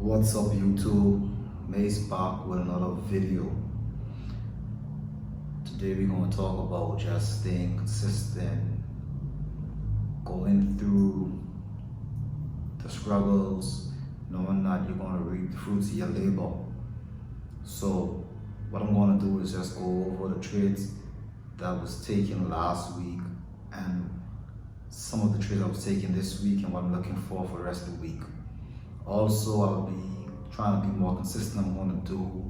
What's up YouTube? Mace back with another video. Today we're going to talk about just staying consistent, going through the struggles, knowing that you're going to reap the fruits of your labor. So what I'm going to do is just go over the trades that was taken last week and some of the trades I was taking this week and what I'm looking for the rest of the week. Also, I'll be trying to be more consistent. I'm going to do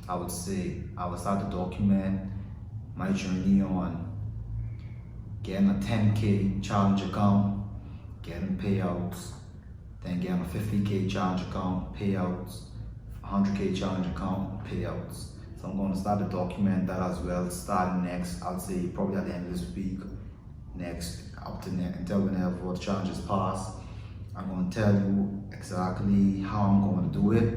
I would start to document my journey on getting a 10K challenge account, getting payouts, then getting a 50K challenge account, payouts, 100K challenge account, payouts. So I'm going to start to document that as well, starting next, I'd say probably at the end of this week, next, up to next, until whenever the challenges pass. I'm going to tell you exactly how I'm going to do it.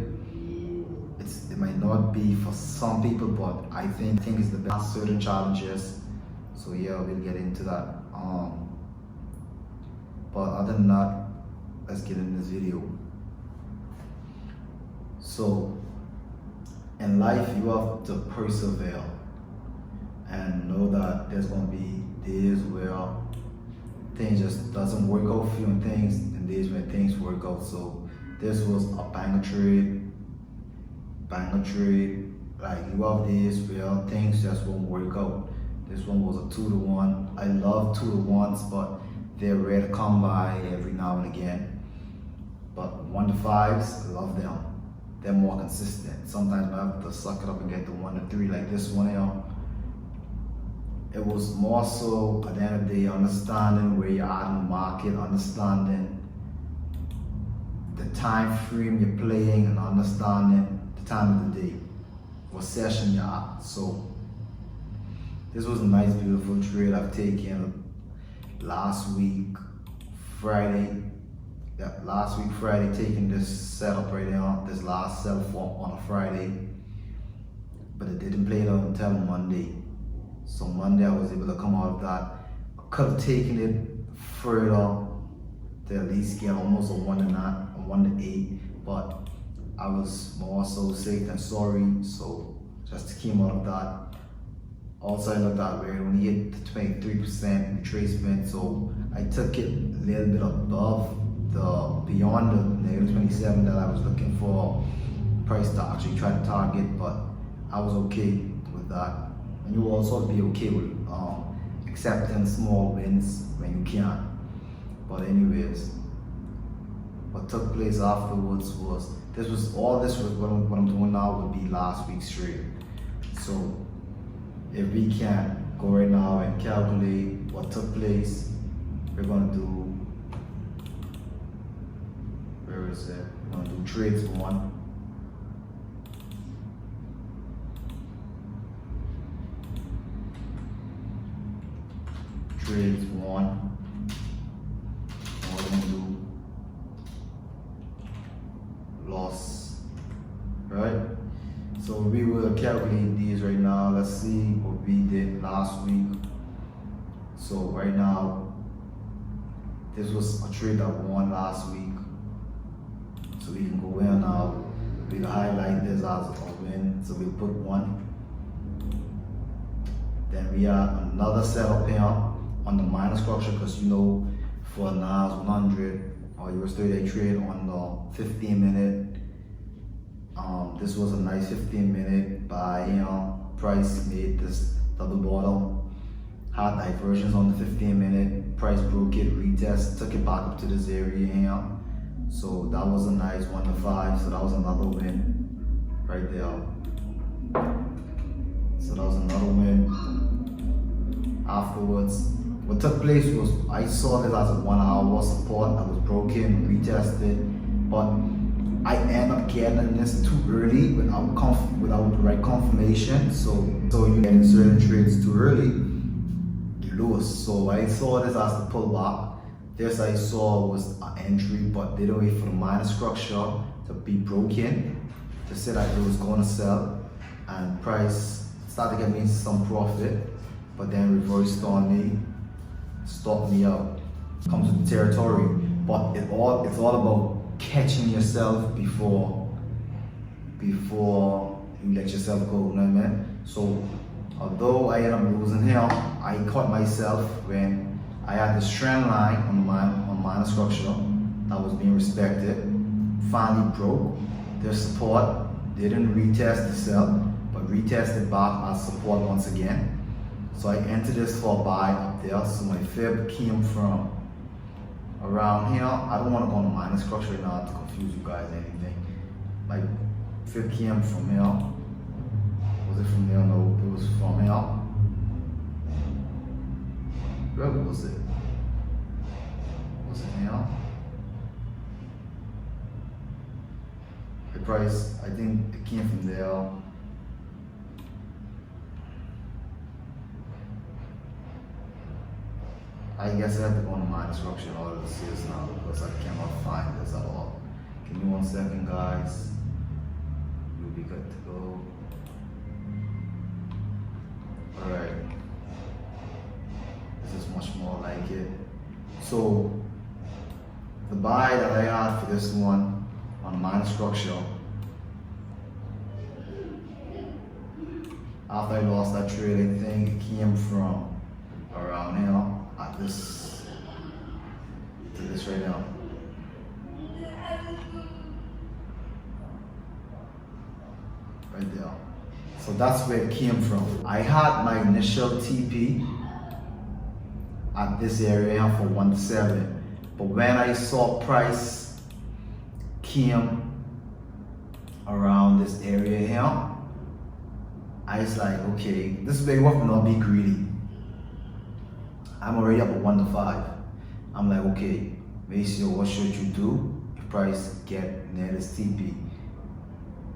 It might not be for some people, but I think it's the best certain challenges. So yeah, we'll get into that. But other than that, let's get in this video. So in life, you have to persevere and know that there's going to be days where things just doesn't work out for you and days when things work out. So this was a banger trade. Like you have days where things just won't work out. This one was a 2-to-1. I love 2-to-1s, but they're rare to come by every now and again. But 1-to-5s, I love them. They're more consistent. Sometimes I have to suck it up and get the 1-to-3 like this one here. It was more so at the end of the day, understanding where you're at in the market, understanding the time frame you're playing, and understanding the time of the day, what session you're at. So this was a nice, beautiful trade I've taken last week, Friday. Yeah, last week, Friday, taking this setup right now, this last sell for on a Friday, but it didn't play it out until Monday. So Monday I was able to come out of that. I could have taken it further to at least get almost a 1-to-8, but I was more so safe than sorry. So just came out of that. Also I looked at where it only hit the 23% retracement, so I took it a little bit above beyond the -27 that I was looking for price to actually try to target, but I was okay with that. And you will also be okay with accepting small wins when you can. But anyways, what took place afterwards was all this was what I'm doing now would be last week's trade. So if we can go right now and calculate what took place, we're gonna do, where is it? We're gonna do trades 1. Trades 1. And we're gonna do loss, right? So we will calculate these right now. Let's see what we did last week. So right now, this was a trade that won last week. So we can go in now. We'll highlight this as a win. So we'll put 1. Then we have another setup here on the minor structure, because you know for NAS 100 or US 30-day trade on the 15-minute, this was a nice 15-minute buy. Price made this double bottom, had diversions on the 15-minute, price broke it, retest, took it back up to this area here. So that was a nice 1-to-5. So that was another win right there. So that was another win. Afterwards, what took place was I saw this as a 1-hour support that was broken, retested, but I ended up getting this too early without the right confirmation. So you get in certain trades too early, you lose. So I saw this as the pullback. This I saw was an entry, but didn't wait for the minor structure to be broken to say that it was going to sell, and price started getting me some profit, but then reversed on me, stopped me out. Comes with the territory, but it's all about catching yourself before you let yourself go, you know what I mean? So although I ended up losing here, I caught myself when I had this trend line on minor structure that was being respected, finally broke their support, didn't retest the sell, but retested back as support once again. So I entered this for a buy up there. So my fib came from around here. I don't want to go on the minor structure right now to confuse you guys or anything. My fib came from here. Was it from there? No, it was from here. Where was it? Was it here? The price, I think it came from there. I guess I have to go on the minor structure in order to see this now because I cannot find this at all. Give me 1 second, guys. You'll be good to go. Alright. This is much more like it. So, the buy that I had for this one on the minor structure, after I lost that trade, I think it came from around here. At this to this right now. Right there. So that's where it came from. I had my initial TP at this area for 1.7, but when I saw price came around this area here, I was like, okay, this is where you have to not be greedy. I'm already up at 1 to 5. I'm like, okay, Maceo, what should you do if price get near this TP?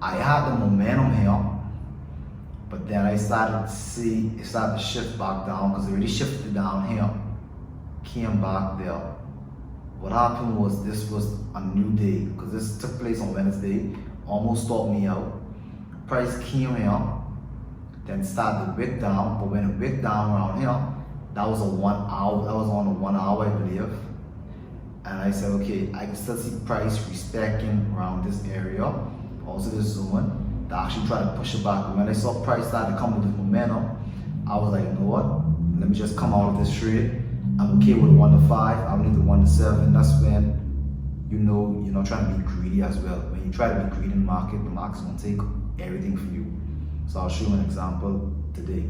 I had the momentum here, but then I started to see it started to shift back down because it already shifted down here, came back there. What happened was this was a new day because this took place on Wednesday, almost stopped me out. Price came here, then started to wick down, but when it wicked down around here, that was a 1 hour, that was on a 1 hour, I believe. And I said, okay, I can still see price respecting around this area, also this zone, to actually try to push it back. And when I saw price start to come with this momentum, I was like, you know what, let me just come out of this trade. I'm okay with 1 to 5, I need the 1 to 7. That's when you know you're not trying to be greedy as well. When you try to be greedy in the market's gonna take everything from you. So I'll show you an example today.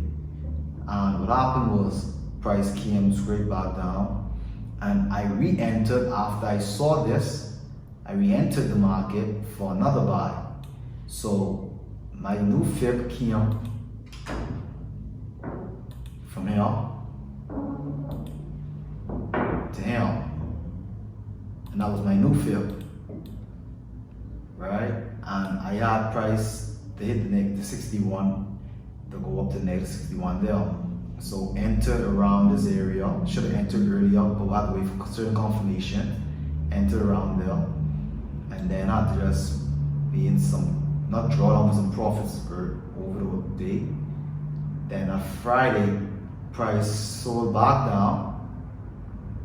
And what happened was, price came straight back down and I re-entered after I saw this. I re-entered the market for another buy. So my new fib came from here to here, and that was my new fib, right? And I had price to hit the negative 61 to go up to negative 61 there. So entered around this area, should have entered earlier, but we had to wait for certain confirmation. Entered around there, and then I had to just be in some, not draw down some profits for over the day. Then on Friday, price sold back down,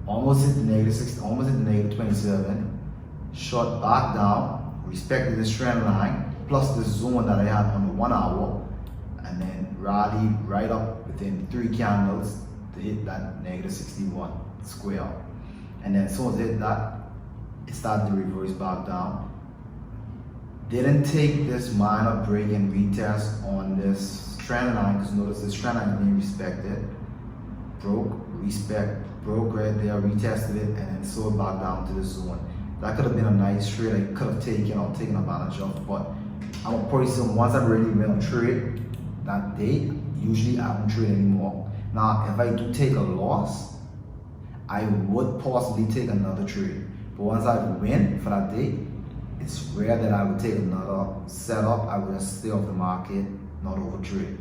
almost hit the negative 60, almost hit the negative 27, shot back down, respected this trend line, plus the zone that I had on the 1 hour, and then rallied right up within 3 candles to hit that negative 61 square. And then as soon as it hit that, it started to reverse back down. Didn't take this minor break and retest on this trend line, because notice this trend line is being respected. Broke, broke right there, retested it, and then sold back down to the zone. That could have been a nice trade I could have taken or taken advantage of, but I'm a person, once I really win a trade that day, usually I don't trade anymore. Now, if I do take a loss, I would possibly take another trade. But once I win for that day, it's rare that I would take another setup. I would just stay off the market, not overtrade.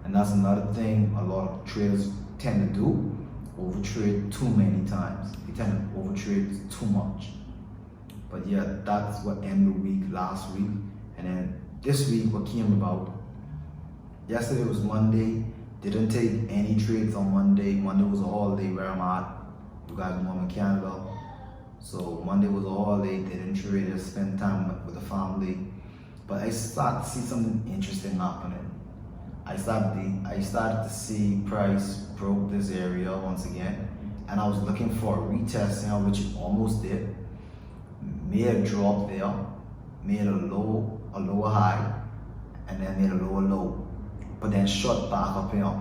And that's another thing a lot of traders tend to do, overtrade too many times. They tend to overtrade too much. But yeah, that's what ended the week last week. And then this week, what came about, yesterday was Monday, didn't take any trades on Monday. Monday was a holiday where I'm at. You guys know I'm in Canada. So Monday was a holiday, didn't trade, just spend time with the family. But I started to see something interesting happening. I started to see price broke this area once again, and I was looking for a retest, which it almost did. Made a drop there, made a lower high, and then made a lower low, but then shot back up here.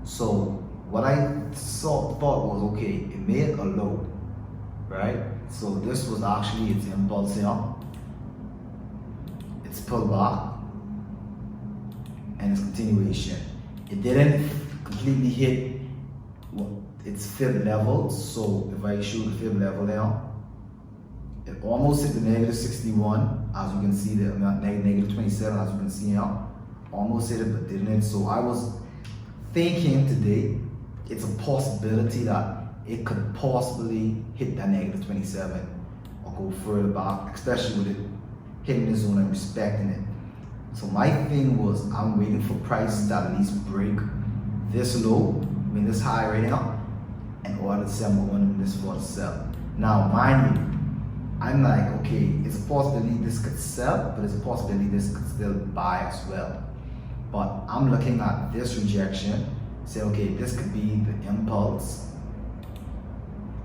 So what I thought was, okay, it made a low, right? So this was actually its impulse here. It's pulled back and its continuation. It didn't completely hit its fib level. So if I show the fib level now, it almost hit the negative 61, as you can see there, negative 27, as you can see now. Almost hit it, but didn't hit. So I was thinking today, it's a possibility that it could possibly hit that negative 27 or go further back, especially with it hitting the zone and respecting it. So my thing was, I'm waiting for prices to at least break this low, this high right now, in order to say I'm going in this for the sell. Now, mind you, I'm like, okay, it's a possibility this could sell, but it's a possibility this could still buy as well. But I'm looking at this rejection, say, okay, this could be the impulse,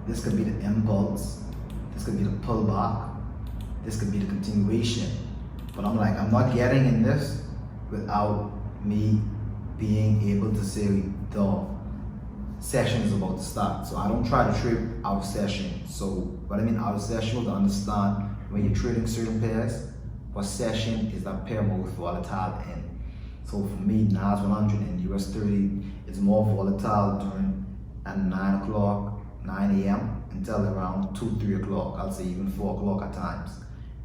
this could be the impulse, this could be the pullback, this could be the continuation. But I'm like, I'm not getting in this without me being able to say the session is about to start. So I don't try to trade out of session. So what I mean out of session, to understand when you're trading certain pairs, what session is that pair most volatile in. So for me, NAS 100 and US 30 is more volatile during at 9 o'clock, 9 a.m. until around 2, 3 o'clock. I'll say even 4 o'clock at times.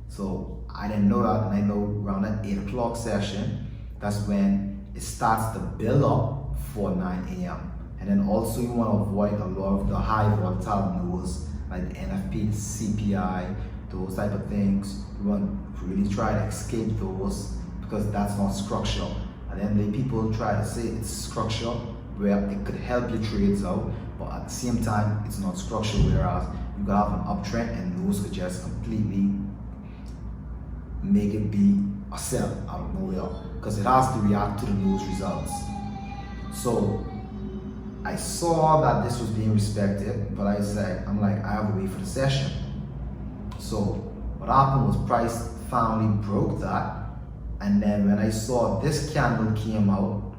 So I didn't know that, and I know around that 8 o'clock session, that's when it starts to build up for 9 a.m. And then also you want to avoid a lot of the high volatile news like the NFP, CPI, those type of things. You want to really try to escape those because that's not structural. And then the people try to say it's structural where it could help your trades out, but at the same time it's not structural, whereas you could have an uptrend and those could just completely make it be a sell out of nowhere because it has to react to the news results. So I saw that this was being respected, but I said, I'm like, I have to wait for the session. So what happened was price finally broke that, and then when I saw this candle came out,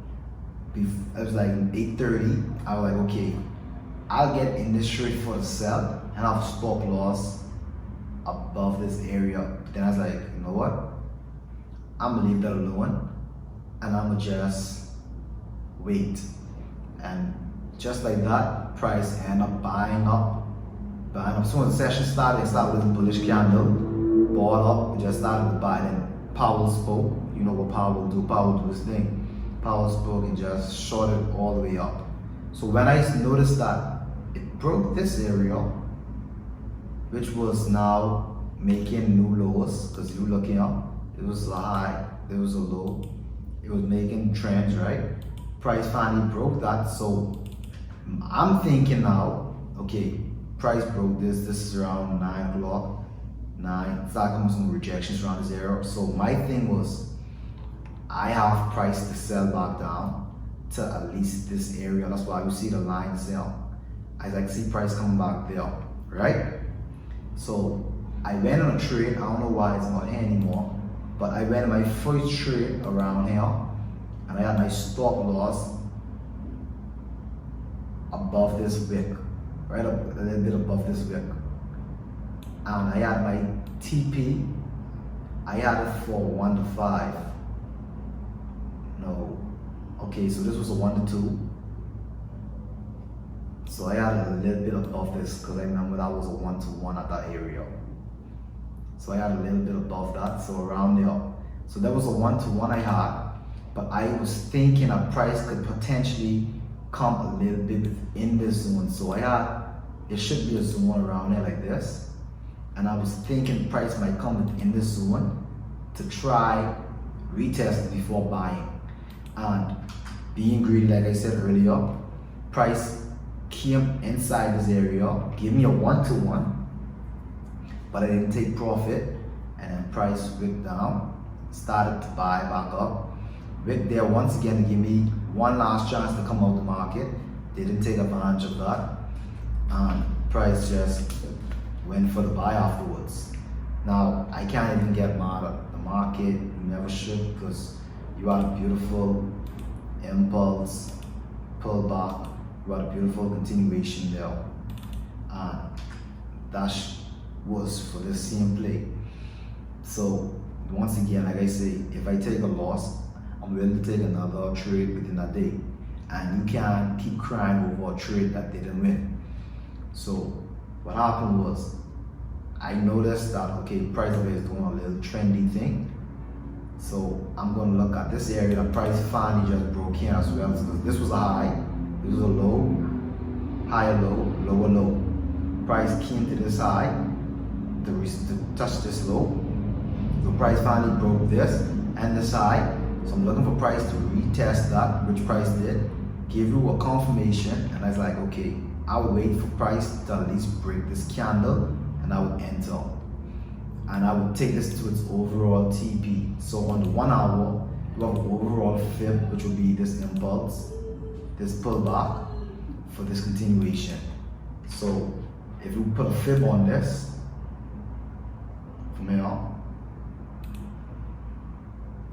it was like 8:30, I was like, okay, I'll get in this trade for the sell and I'll stop loss above this area. But then I was like, you know what? I'm gonna leave that alone and I'm gonna just wait. And just like that, price ended up buying up. So when the session started, it started with a bullish candle, ball up, we just started to buy. Then Powell spoke. You know what Powell will do? Powell will do his thing. Powell spoke and just shorted all the way up. So when I noticed that it broke this area, which was now making new lows, because you looking up, it was a high, there was a low, it was making trends, right? Price finally broke that, so I'm thinking now, okay, price broke this is around 9 o'clock, start coming some rejections around this area. So my thing was, I have price to sell back down to at least this area. That's why you see the line sell. I like see price coming back there, right? So I went on a trade. I don't know why it's not here anymore, but I went on my first trade around here, and I had my stop loss above this wick, right up a little bit above this wick, and I had my TP. I had it for 1 to 5. No, okay, so this was a 1 to 2. So I had a little bit above this because I remember that was a 1 to 1 at that area. So I had a little bit above that, so around there. So that was a 1 to 1 I had, but I was thinking a price could potentially come a little bit in this zone. So it should be a zone around there like this. And I was thinking price might come in this zone to try retest it before buying. And being greedy, like I said earlier, price came inside this area, gave me a 1 to 1, but I didn't take profit, and then price wick down, started to buy back up. Wick there once again to give me one last chance to come out the market. They didn't take advantage of that, and price just went for the buy afterwards. Now I can't even get mad at the market. You never should, because you had a beautiful impulse pullback. You had a beautiful continuation there, and that was for the same play. So once again, like I say, if I take a loss, I'm willing to take another trade within a day, and you can't keep crying over a trade that didn't win. So what happened was, I noticed that okay, price is doing a little trendy thing. So I'm going to look at this area. The price finally just broke here as well. So this was a high, this was a low, higher low, lower low. Price came to this high to touch this low. The price finally broke this and this high. So I'm looking for price to retest that, which price did. Give you a confirmation, and I was like, okay, I would wait for price to at least break this candle, and I would enter. And I would take this to its overall TP. So on the 1 hour, you have an overall fib, which will be this impulse, this pullback for this continuation. So if you put a fib on this, from here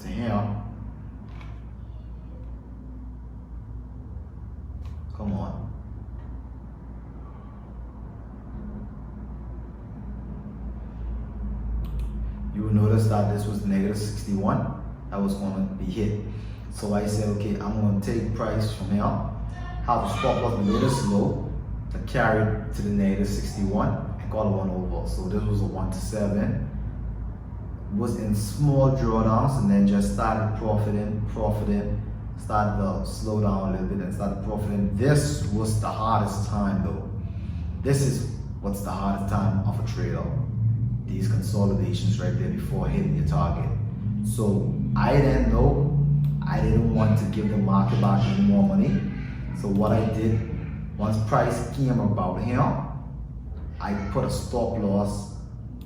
to here, come on. You will notice that this was negative 61. That was going to be hit. So I said, okay, I'm going to take price from here, have a stop loss below this low to carry it to the negative 61 and call it 1 over. So this was a 1 to 7. Was in small drawdowns and then just started profiting, started to slow down a little bit and started profiting. This was the hardest time though. This is what's the hardest time of a trader. These consolidations right there before hitting your target. So I didn't know, I didn't want to give the market back any more money. So what I did, once price came about here, I put a stop loss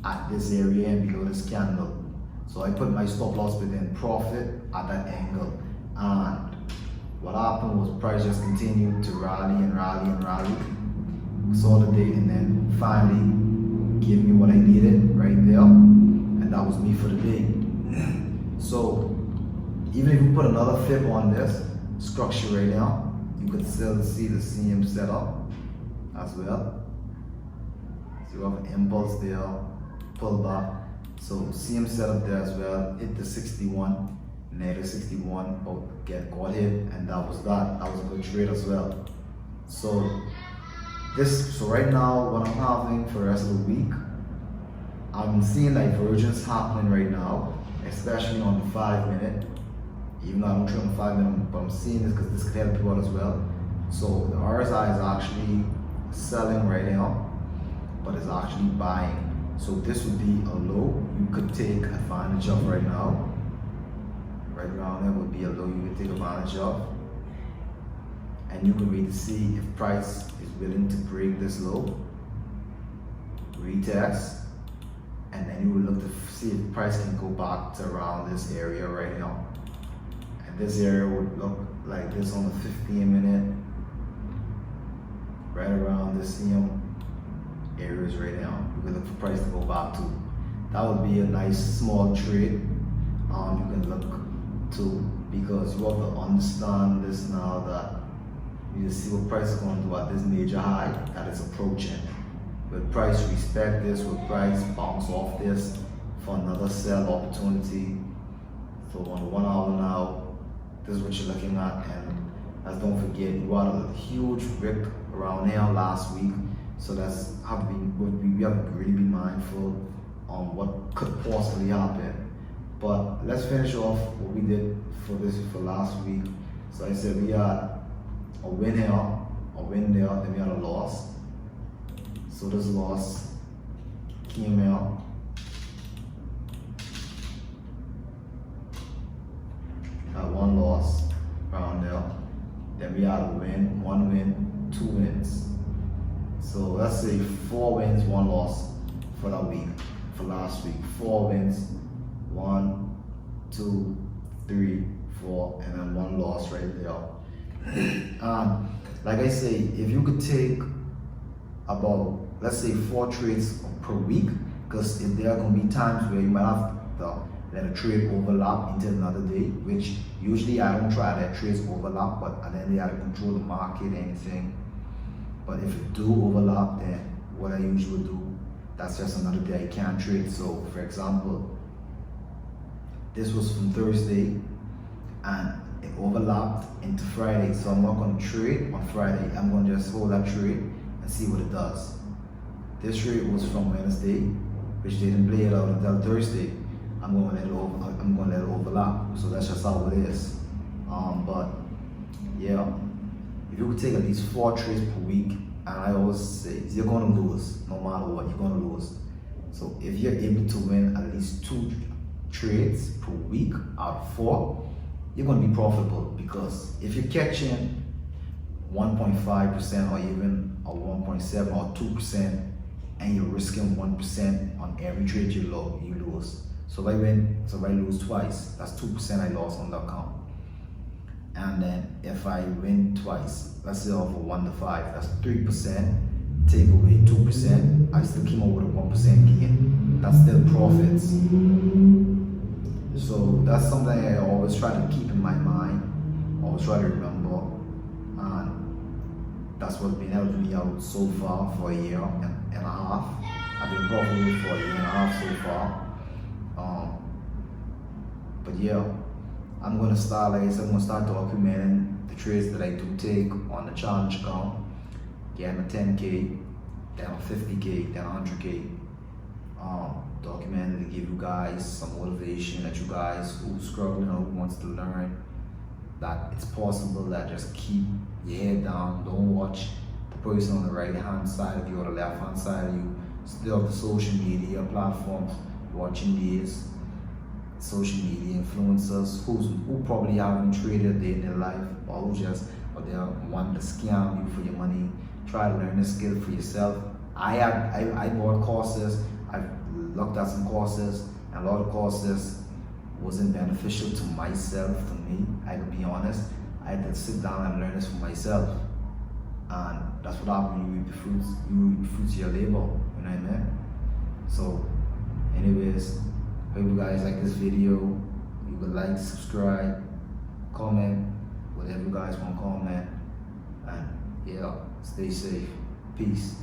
at this area and below this candle. So I put my stop loss within profit at that angle. And what happened was price just continued to rally and rally and rally. Consolidate, and then finally give me what I needed right there, and that was me for the day. So even if you put another fib on this structure right now, you could still see the same setup as well. So you have an impulse there, pull back. So same setup there as well. Hit the 61, negative 61, but get caught hit, and that was that. That was a good trade as well. So right now, what I'm having for the rest of the week, I'm seeing divergence happening right now, especially on the 5 minute. Even though I don't trade on the 5 minute, but I'm seeing this because this could help you out as well. So the RSI is actually selling right now, but it's actually buying. So this would be a low you could take advantage of right now. Right around there would be a low you could take advantage of. And you can wait to see if price is willing to break this low, retest, and then you will look to see if price can go back to around this area right now. And this area would look like this on the 15 minute, right around this same areas right now. You can look for price to go back to. That would be a nice small trade. You can look to, because you have to understand this now, that you see what price is going to do at this major high that is approaching. Will price respect this? Will price bounce off this for another sell opportunity? So on the 1 hour now, this is what you're looking at. And as don't forget, you had a huge wick around here last week. So that's we have to really be mindful on what could possibly happen. But let's finish off what we did for last week. So I said we had a win here, a win there, then we had a loss. So this loss came here. Had one loss around there. Then we had a win, 1 win, 2 wins. So let's say 4 wins, 1 loss for that week, for last week. 4 wins, 1, 2, 3, 4, and then 1 loss right there. Like I say, if you could take about, let's say, 4 trades per week, because if there are going to be times where you might have to let a trade overlap into another day, which usually I don't try that trades overlap, but at the end I have to control the market, anything. But if it do overlap, then what I usually do, that's just another day I can't trade. So for example, this was from Thursday and it overlapped into Friday, so I'm not going to trade on Friday. I'm going to just hold that trade and see what it does. This trade was from Wednesday, which didn't play it out until Thursday. I'm going to let it overlap. So that's just how it is. But yeah, if you could take at least 4 trades per week, and I always say you're going to lose no matter what. You're going to lose. So if you're able to win at least 2 trades per week out of 4, you're going to be profitable, because if you're catching 1.5% or even a 1.7 or 2%, and you're risking 1% on every trade you lose. So if I win, so if I lose twice, that's 2% I lost on the account. And then if I win twice, let's say off of 1 to 5, that's 3%. Take away 2%, I still came up with a 1% gain. That's still profits. So that's something I always try to keep in my mind, always try to remember, and that's what's been helping me out so far for a year and a half. I've been profitable for a year and a half so far. But yeah, I'm gonna start, like I said, I'm gonna start documenting the trades that I do take on the challenge account. Getting a 10K, then a 50K, then 100K. Documented to give you guys some motivation, that you guys who struggling or who wants to learn that it's possible, that just keep your head down. Don't watch the person on the right hand side of you or the left hand side of you. Still the social media platforms, watching these social media influencers who probably haven't traded a day in their life, or who just, or they want to scam you for your money. Try to learn the skill for yourself. I bought courses, I've looked at some courses, and a lot of courses wasn't beneficial to myself, to me. I can be honest. I had to sit down and learn this for myself. And that's what happened. You reap the fruits of your labor, you know what I mean? So anyways, hope you guys like this video. You could like, subscribe, comment, whatever you guys want to comment. And yeah, stay safe. Peace.